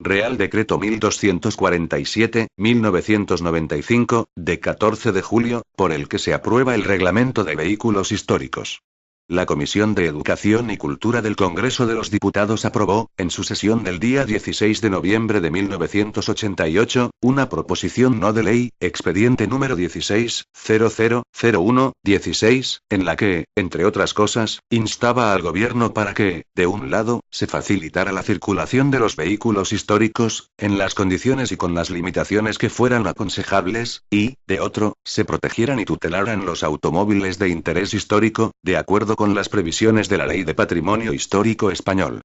Real Decreto 1247/1995, de 14 de julio, por el que se aprueba el Reglamento de Vehículos Históricos. La Comisión de Educación y Cultura del Congreso de los Diputados aprobó, en su sesión del día 16 de noviembre de 1988, una proposición no de ley, expediente número 16-0001-16, en la que, entre otras cosas, instaba al Gobierno para que, de un lado, se facilitara la circulación de los vehículos históricos, en las condiciones y con las limitaciones que fueran aconsejables, y, de otro, se protegieran y tutelaran los automóviles de interés histórico, de acuerdo con las previsiones de la Ley de Patrimonio Histórico Español.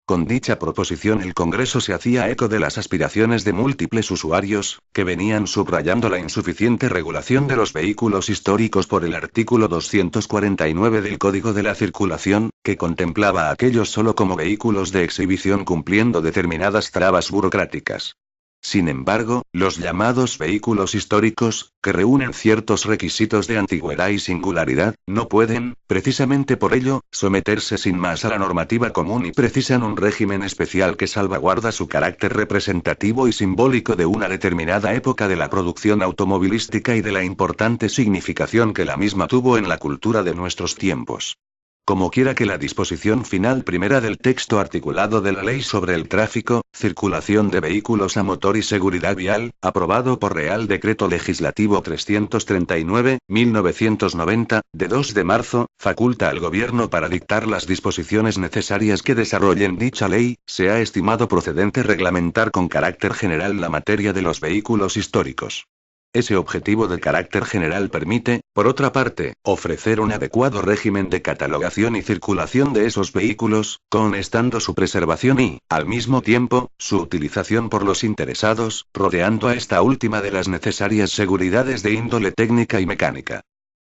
Con dicha proposición el Congreso se hacía eco de las aspiraciones de múltiples usuarios, que venían subrayando la insuficiente regulación de los vehículos históricos por el artículo 249 del Código de la Circulación, que contemplaba a aquellos solo como vehículos de exhibición cumpliendo determinadas trabas burocráticas. Sin embargo, los llamados vehículos históricos, que reúnen ciertos requisitos de antigüedad y singularidad, no pueden, precisamente por ello, someterse sin más a la normativa común y precisan un régimen especial que salvaguarda su carácter representativo y simbólico de una determinada época de la producción automovilística y de la importante significación que la misma tuvo en la cultura de nuestros tiempos. Como quiera que la disposición final primera del texto articulado de la Ley sobre el Tráfico, Circulación de Vehículos a Motor y Seguridad Vial, aprobado por Real Decreto Legislativo 339/1990, de 2 de marzo, faculta al Gobierno para dictar las disposiciones necesarias que desarrollen dicha ley, se ha estimado procedente reglamentar con carácter general la materia de los vehículos históricos. Ese objetivo de carácter general permite, por otra parte, ofrecer un adecuado régimen de catalogación y circulación de esos vehículos, conestando su preservación y, al mismo tiempo, su utilización por los interesados, rodeando a esta última de las necesarias seguridades de índole técnica y mecánica.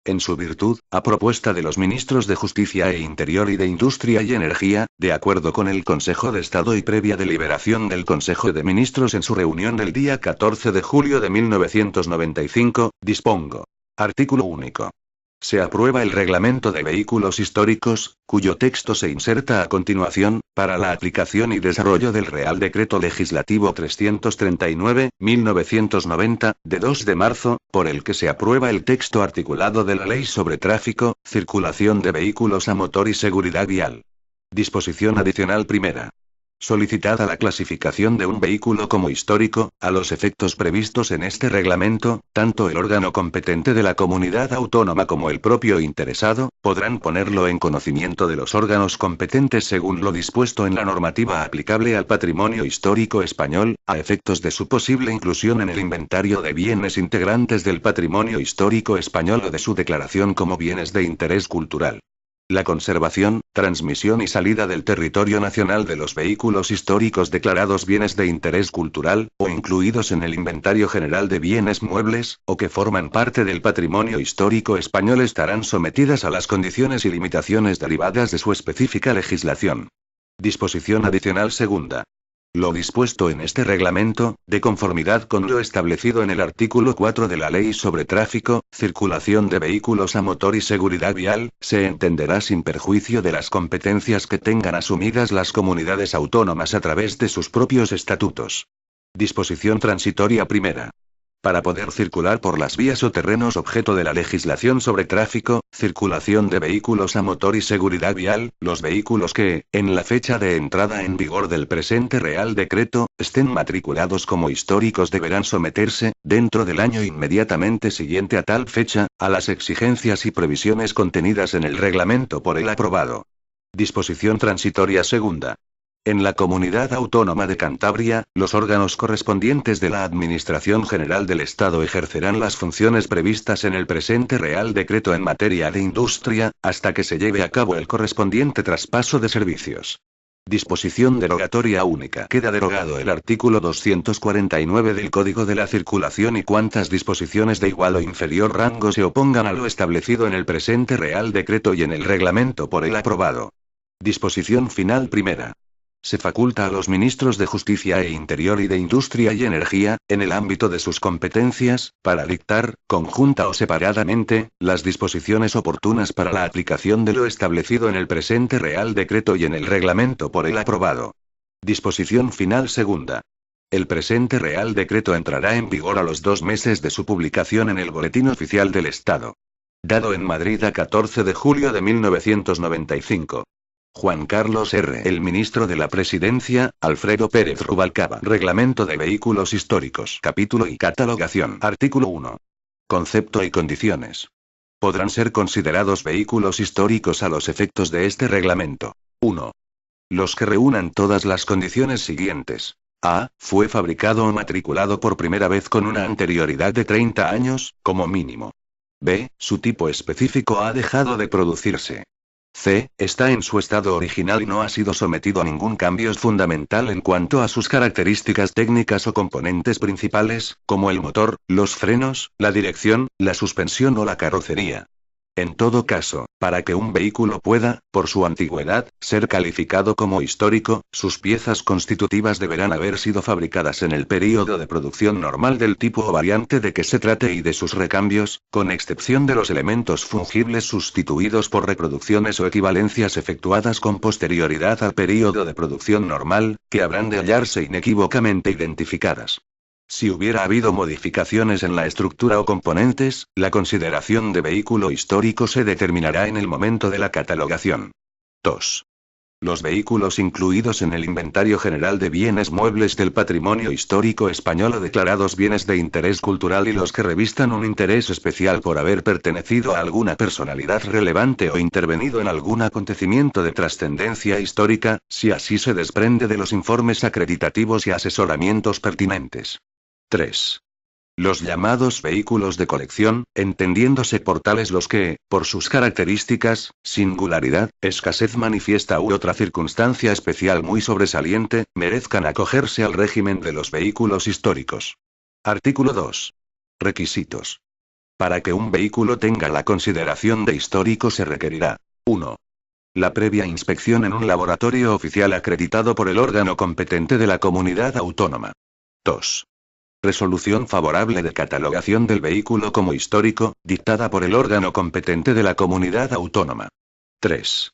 En su virtud, a propuesta de los ministros de Justicia e Interior y de Industria y Energía, de acuerdo con el Consejo de Estado y previa deliberación del Consejo de Ministros en su reunión del día 14 de julio de 1995, dispongo. Artículo único. Se aprueba el Reglamento de Vehículos Históricos, cuyo texto se inserta a continuación, para la aplicación y desarrollo del Real Decreto Legislativo 339/1990, de 2 de marzo, por el que se aprueba el texto articulado de la Ley sobre Tráfico, Circulación de Vehículos a Motor y Seguridad Vial. Disposición adicional primera. Solicitada la clasificación de un vehículo como histórico, a los efectos previstos en este reglamento, tanto el órgano competente de la comunidad autónoma como el propio interesado, podrán ponerlo en conocimiento de los órganos competentes según lo dispuesto en la normativa aplicable al patrimonio histórico español, a efectos de su posible inclusión en el inventario de bienes integrantes del patrimonio histórico español o de su declaración como bienes de interés cultural. La conservación, transmisión y salida del territorio nacional de los vehículos históricos declarados bienes de interés cultural, o incluidos en el inventario general de bienes muebles, o que forman parte del patrimonio histórico español estarán sometidas a las condiciones y limitaciones derivadas de su específica legislación. Disposición adicional segunda. Lo dispuesto en este reglamento, de conformidad con lo establecido en el artículo 4 de la Ley sobre Tráfico, Circulación de Vehículos a Motor y Seguridad Vial, se entenderá sin perjuicio de las competencias que tengan asumidas las comunidades autónomas a través de sus propios estatutos. Disposición transitoria primera. Para poder circular por las vías o terrenos objeto de la legislación sobre tráfico, circulación de vehículos a motor y seguridad vial, los vehículos que, en la fecha de entrada en vigor del presente Real Decreto, estén matriculados como históricos deberán someterse, dentro del año inmediatamente siguiente a tal fecha, a las exigencias y previsiones contenidas en el reglamento por él aprobado. Disposición transitoria segunda. En la Comunidad Autónoma de Cantabria, los órganos correspondientes de la Administración General del Estado ejercerán las funciones previstas en el presente Real Decreto en materia de industria, hasta que se lleve a cabo el correspondiente traspaso de servicios. Disposición derogatoria única. Queda derogado el artículo 249 del Código de la Circulación y cuantas disposiciones de igual o inferior rango se opongan a lo establecido en el presente Real Decreto y en el reglamento por él aprobado. Disposición final primera. Se faculta a los ministros de Justicia e Interior y de Industria y Energía, en el ámbito de sus competencias, para dictar, conjunta o separadamente, las disposiciones oportunas para la aplicación de lo establecido en el presente Real Decreto y en el reglamento por él aprobado. Disposición final segunda. El presente Real Decreto entrará en vigor a los 2 meses de su publicación en el Boletín Oficial del Estado. Dado en Madrid a 14 de julio de 1995. Juan Carlos R. El ministro de la Presidencia, Alfredo Pérez Rubalcaba. Reglamento de Vehículos Históricos. Capítulo y catalogación. Artículo 1. Concepto y condiciones. Podrán ser considerados vehículos históricos a los efectos de este reglamento. 1. Los que reúnan todas las condiciones siguientes. A. Fue fabricado o matriculado por primera vez con una anterioridad de 30 años, como mínimo. B. Su tipo específico ha dejado de producirse. C. Está en su estado original y no ha sido sometido a ningún cambio fundamental en cuanto a sus características técnicas o componentes principales, como el motor, los frenos, la dirección, la suspensión o la carrocería. En todo caso, para que un vehículo pueda, por su antigüedad, ser calificado como histórico, sus piezas constitutivas deberán haber sido fabricadas en el período de producción normal del tipo o variante de que se trate y de sus recambios, con excepción de los elementos fungibles sustituidos por reproducciones o equivalencias efectuadas con posterioridad al período de producción normal, que habrán de hallarse inequívocamente identificadas. Si hubiera habido modificaciones en la estructura o componentes, la consideración de vehículo histórico se determinará en el momento de la catalogación. 2. Los vehículos incluidos en el Inventario General de Bienes Muebles del Patrimonio Histórico Español o declarados bienes de interés cultural y los que revistan un interés especial por haber pertenecido a alguna personalidad relevante o intervenido en algún acontecimiento de trascendencia histórica, si así se desprende de los informes acreditativos y asesoramientos pertinentes. 3. Los llamados vehículos de colección, entendiéndose por tales los que, por sus características, singularidad, escasez manifiesta u otra circunstancia especial muy sobresaliente, merezcan acogerse al régimen de los vehículos históricos. Artículo 2. Requisitos. Para que un vehículo tenga la consideración de histórico se requerirá: 1. La previa inspección en un laboratorio oficial acreditado por el órgano competente de la comunidad autónoma. 2. Resolución favorable de catalogación del vehículo como histórico, dictada por el órgano competente de la comunidad autónoma. 3.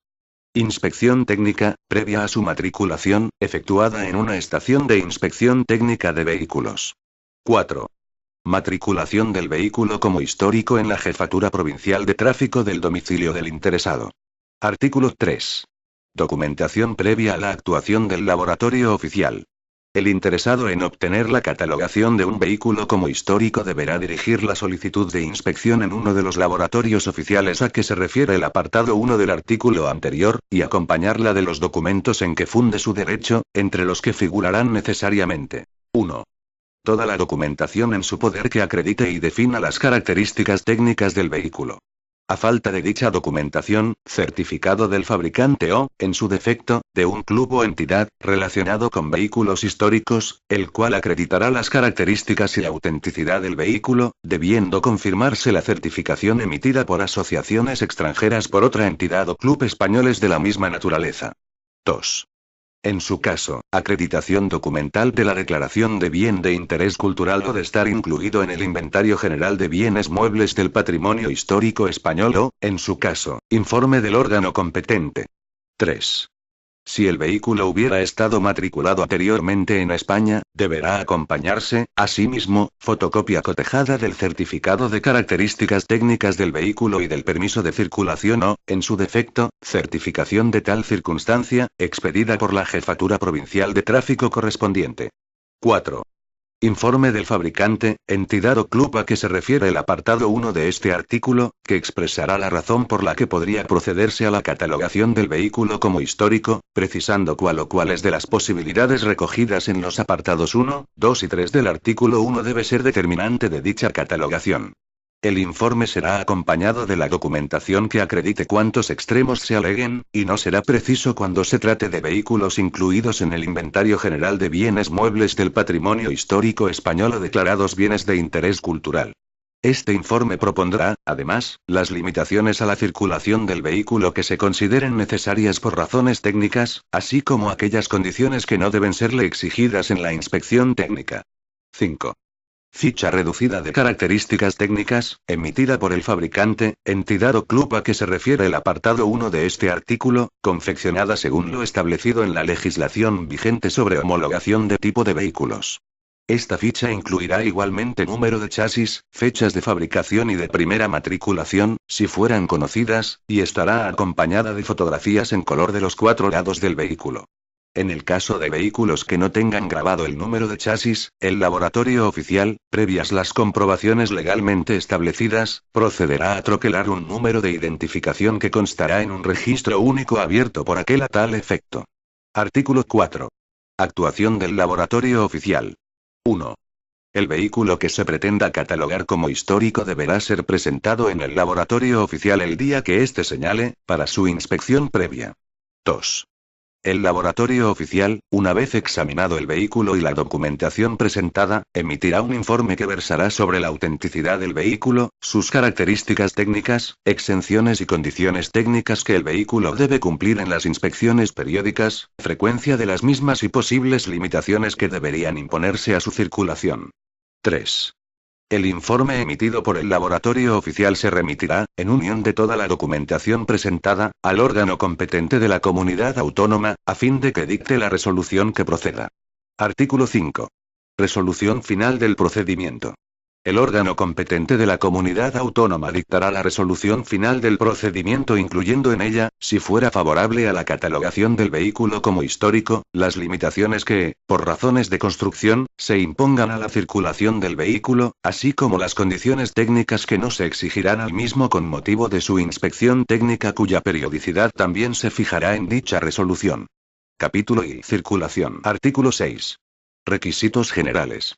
Inspección técnica, previa a su matriculación, efectuada en una estación de inspección técnica de vehículos. 4. Matriculación del vehículo como histórico en la Jefatura Provincial de Tráfico del domicilio del interesado. Artículo 3. Documentación previa a la actuación del laboratorio oficial. El interesado en obtener la catalogación de un vehículo como histórico deberá dirigir la solicitud de inspección en uno de los laboratorios oficiales a que se refiere el apartado 1 del artículo anterior, y acompañarla de los documentos en que funde su derecho, entre los que figurarán necesariamente: 1. Toda la documentación en su poder que acredite y defina las características técnicas del vehículo. A falta de dicha documentación, certificado del fabricante o, en su defecto, de un club o entidad relacionado con vehículos históricos, el cual acreditará las características y la autenticidad del vehículo, debiendo confirmarse la certificación emitida por asociaciones extranjeras por otra entidad o club españoles de la misma naturaleza. 2. En su caso, acreditación documental de la declaración de bien de interés cultural o de estar incluido en el Inventario General de Bienes Muebles del Patrimonio Histórico Español o, en su caso, informe del órgano competente. 3. Si el vehículo hubiera estado matriculado anteriormente en España, deberá acompañarse, asimismo, fotocopia cotejada del certificado de características técnicas del vehículo y del permiso de circulación o, en su defecto, certificación de tal circunstancia, expedida por la Jefatura Provincial de Tráfico correspondiente. 4. Informe del fabricante, entidad o club a que se refiere el apartado 1 de este artículo, que expresará la razón por la que podría procederse a la catalogación del vehículo como histórico, precisando cuál o cuáles de las posibilidades recogidas en los apartados 1, 2 y 3 del artículo 1 debe ser determinante de dicha catalogación. El informe será acompañado de la documentación que acredite cuántos extremos se aleguen, y no será preciso cuando se trate de vehículos incluidos en el Inventario General de Bienes Muebles del Patrimonio Histórico Español o declarados bienes de interés cultural. Este informe propondrá, además, las limitaciones a la circulación del vehículo que se consideren necesarias por razones técnicas, así como aquellas condiciones que no deben serle exigidas en la inspección técnica. 5. Ficha reducida de características técnicas, emitida por el fabricante, entidad o club a que se refiere el apartado 1 de este artículo, confeccionada según lo establecido en la legislación vigente sobre homologación de tipo de vehículos. Esta ficha incluirá igualmente número de chasis, fechas de fabricación y de primera matriculación, si fueran conocidas, y estará acompañada de fotografías en color de los 4 lados del vehículo. En el caso de vehículos que no tengan grabado el número de chasis, el laboratorio oficial, previas las comprobaciones legalmente establecidas, procederá a troquelar un número de identificación que constará en un registro único abierto por aquel a tal efecto. Artículo 4. Actuación del laboratorio oficial. 1. El vehículo que se pretenda catalogar como histórico deberá ser presentado en el laboratorio oficial el día que éste señale, para su inspección previa. 2. El laboratorio oficial, una vez examinado el vehículo y la documentación presentada, emitirá un informe que versará sobre la autenticidad del vehículo, sus características técnicas, exenciones y condiciones técnicas que el vehículo debe cumplir en las inspecciones periódicas, frecuencia de las mismas y posibles limitaciones que deberían imponerse a su circulación. 3. El informe emitido por el laboratorio oficial se remitirá, en unión de toda la documentación presentada, al órgano competente de la comunidad autónoma, a fin de que dicte la resolución que proceda. Artículo 5. Resolución final del procedimiento. El órgano competente de la comunidad autónoma dictará la resolución final del procedimiento incluyendo en ella, si fuera favorable a la catalogación del vehículo como histórico, las limitaciones que, por razones de construcción, se impongan a la circulación del vehículo, así como las condiciones técnicas que no se exigirán al mismo con motivo de su inspección técnica cuya periodicidad también se fijará en dicha resolución. Capítulo I. Circulación. Artículo 6. Requisitos generales.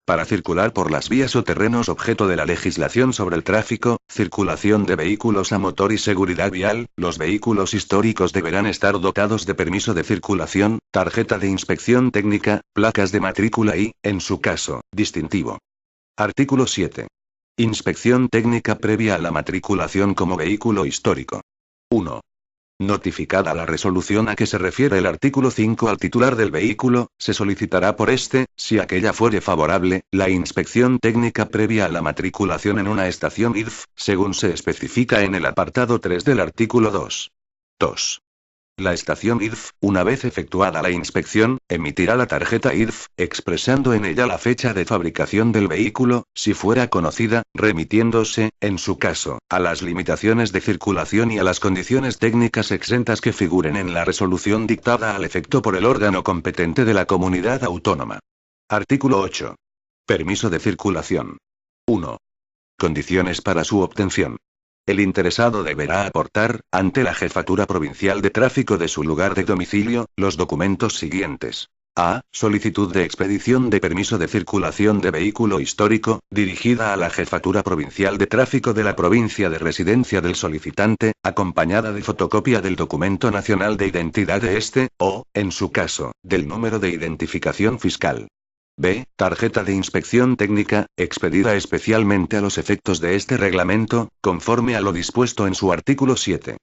Para circular por las vías o terrenos objeto de la legislación sobre el tráfico, circulación de vehículos a motor y seguridad vial, los vehículos históricos deberán estar dotados de permiso de circulación, tarjeta de inspección técnica, placas de matrícula y, en su caso, distintivo. Artículo 7. Inspección técnica previa a la matriculación como vehículo histórico. 1. Notificada la resolución a que se refiere el artículo 5 al titular del vehículo, se solicitará por este, si aquella fuere favorable, la inspección técnica previa a la matriculación en una estación IRF, según se especifica en el apartado 3 del artículo 2. 2. La estación IRF, una vez efectuada la inspección, emitirá la tarjeta IRF, expresando en ella la fecha de fabricación del vehículo, si fuera conocida, remitiéndose, en su caso, a las limitaciones de circulación y a las condiciones técnicas exentas que figuren en la resolución dictada al efecto por el órgano competente de la comunidad autónoma. Artículo 8. Permiso de circulación. 1. Condiciones para su obtención. El interesado deberá aportar, ante la Jefatura Provincial de Tráfico de su lugar de domicilio, los documentos siguientes. A. Solicitud de expedición de permiso de circulación de vehículo histórico, dirigida a la Jefatura Provincial de Tráfico de la provincia de residencia del solicitante, acompañada de fotocopia del documento nacional de identidad de este, o, en su caso, del número de identificación fiscal. B. Tarjeta de inspección técnica, expedida especialmente a los efectos de este reglamento, conforme a lo dispuesto en su artículo 7.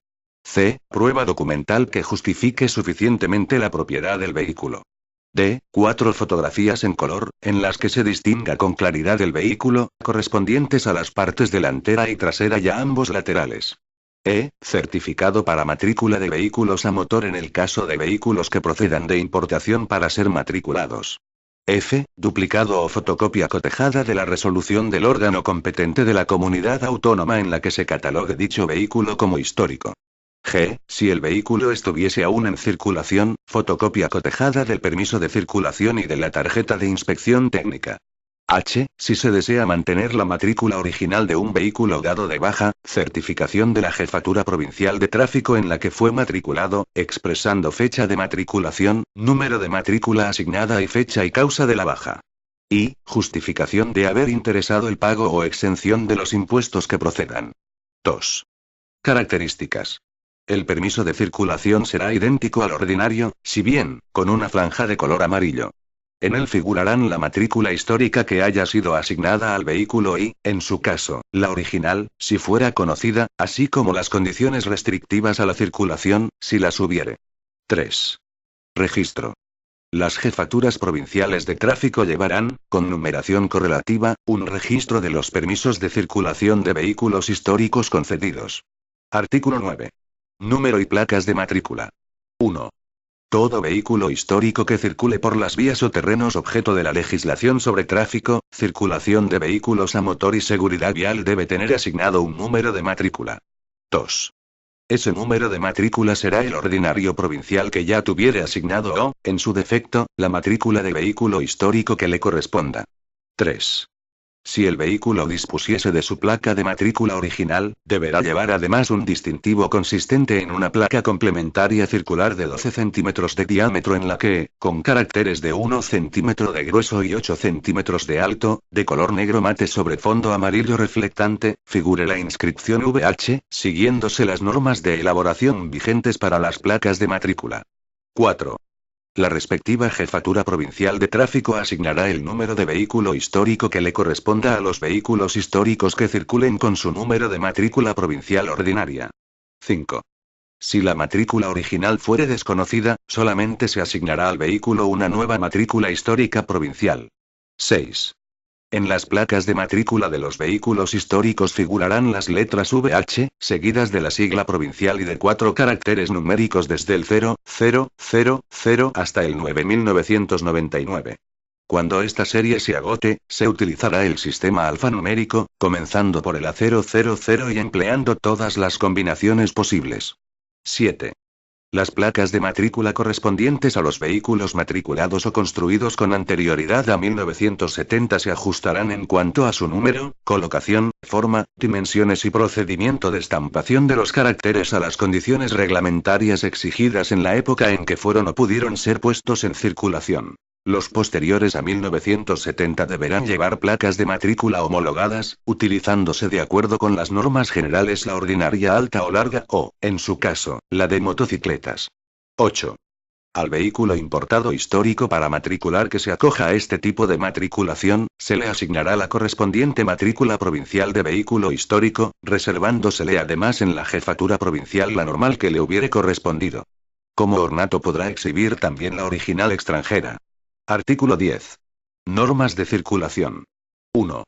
C. Prueba documental que justifique suficientemente la propiedad del vehículo. D. 4 fotografías en color, en las que se distinga con claridad el vehículo, correspondientes a las partes delantera y trasera y a ambos laterales. E. Certificado para matrícula de vehículos a motor en el caso de vehículos que procedan de importación para ser matriculados. F. Duplicado o fotocopia cotejada de la resolución del órgano competente de la comunidad autónoma en la que se catalogue dicho vehículo como histórico. G. Si el vehículo estuviese aún en circulación, fotocopia cotejada del permiso de circulación y de la tarjeta de inspección técnica. H. Si se desea mantener la matrícula original de un vehículo dado de baja, certificación de la Jefatura Provincial de Tráfico en la que fue matriculado, expresando fecha de matriculación, número de matrícula asignada y fecha y causa de la baja. Y, justificación de haber interesado el pago o exención de los impuestos que procedan. 2. Características. El permiso de circulación será idéntico al ordinario, si bien, con una franja de color amarillo. En él figurarán la matrícula histórica que haya sido asignada al vehículo y, en su caso, la original, si fuera conocida, así como las condiciones restrictivas a la circulación, si las hubiere. 3. Registro. Las jefaturas provinciales de tráfico llevarán, con numeración correlativa, un registro de los permisos de circulación de vehículos históricos concedidos. Artículo 9. Número y placas de matrícula. 1. Todo vehículo histórico que circule por las vías o terrenos objeto de la legislación sobre tráfico, circulación de vehículos a motor y seguridad vial debe tener asignado un número de matrícula. 2. Ese número de matrícula será el ordinario provincial que ya tuviere asignado o, en su defecto, la matrícula de vehículo histórico que le corresponda. 3. Si el vehículo dispusiese de su placa de matrícula original, deberá llevar además un distintivo consistente en una placa complementaria circular de 12 centímetros de diámetro en la que, con caracteres de 1 centímetro de grueso y 8 centímetros de alto, de color negro mate sobre fondo amarillo reflectante, figure la inscripción VH, siguiéndose las normas de elaboración vigentes para las placas de matrícula. 4. La respectiva jefatura provincial de tráfico asignará el número de vehículo histórico que le corresponda a los vehículos históricos que circulen con su número de matrícula provincial ordinaria. 5. Si la matrícula original fuere desconocida, solamente se asignará al vehículo una nueva matrícula histórica provincial. 6. En las placas de matrícula de los vehículos históricos figurarán las letras VH, seguidas de la sigla provincial y de 4 caracteres numéricos desde el 0000 hasta el 9999. Cuando esta serie se agote, se utilizará el sistema alfanumérico, comenzando por el A000 y empleando todas las combinaciones posibles. 7. Las placas de matrícula correspondientes a los vehículos matriculados o construidos con anterioridad a 1970 se ajustarán en cuanto a su número, colocación, forma, dimensiones y procedimiento de estampación de los caracteres a las condiciones reglamentarias exigidas en la época en que fueron o pudieron ser puestos en circulación. Los posteriores a 1970 deberán llevar placas de matrícula homologadas, utilizándose de acuerdo con las normas generales la ordinaria alta o larga o, en su caso, la de motocicletas. 8. Al vehículo importado histórico para matricular que se acoja a este tipo de matriculación, se le asignará la correspondiente matrícula provincial de vehículo histórico, reservándosele además en la jefatura provincial la normal que le hubiere correspondido. Como ornato podrá exhibir también la original extranjera. Artículo 10. Normas de circulación. 1.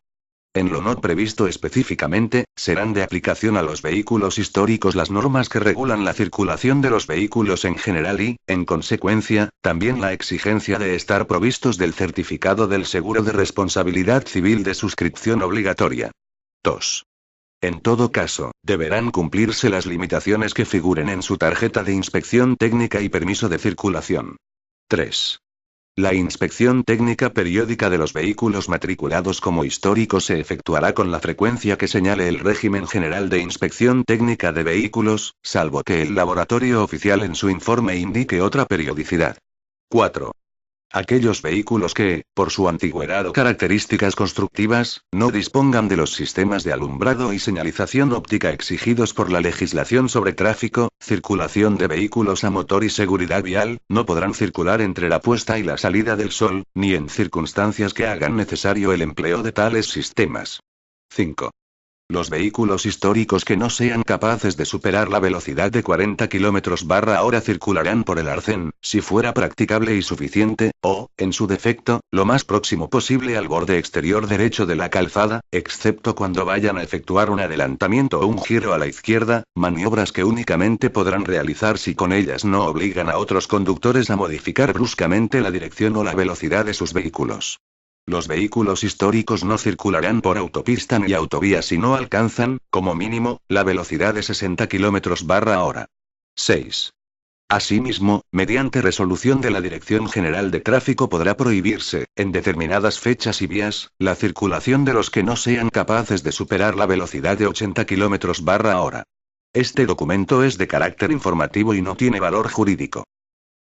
En lo no previsto específicamente, serán de aplicación a los vehículos históricos las normas que regulan la circulación de los vehículos en general y, en consecuencia, también la exigencia de estar provistos del certificado del seguro de responsabilidad civil de suscripción obligatoria. 2. En todo caso, deberán cumplirse las limitaciones que figuren en su tarjeta de inspección técnica y permiso de circulación. 3. La inspección técnica periódica de los vehículos matriculados como históricos se efectuará con la frecuencia que señale el régimen general de inspección técnica de vehículos, salvo que el laboratorio oficial en su informe indique otra periodicidad. 4. Aquellos vehículos que, por su antigüedad o características constructivas, no dispongan de los sistemas de alumbrado y señalización óptica exigidos por la legislación sobre tráfico, circulación de vehículos a motor y seguridad vial, no podrán circular entre la puesta y la salida del sol, ni en circunstancias que hagan necesario el empleo de tales sistemas. 5. Los vehículos históricos que no sean capaces de superar la velocidad de 40 km/h circularán por el arcén, si fuera practicable y suficiente, o, en su defecto, lo más próximo posible al borde exterior derecho de la calzada, excepto cuando vayan a efectuar un adelantamiento o un giro a la izquierda, maniobras que únicamente podrán realizar si con ellas no obligan a otros conductores a modificar bruscamente la dirección o la velocidad de sus vehículos. Los vehículos históricos no circularán por autopista ni autovía si no alcanzan, como mínimo, la velocidad de 60 km/h. 6. Asimismo, mediante resolución de la Dirección General de Tráfico podrá prohibirse, en determinadas fechas y vías, la circulación de los que no sean capaces de superar la velocidad de 80 km/h. Este documento es de carácter informativo y no tiene valor jurídico.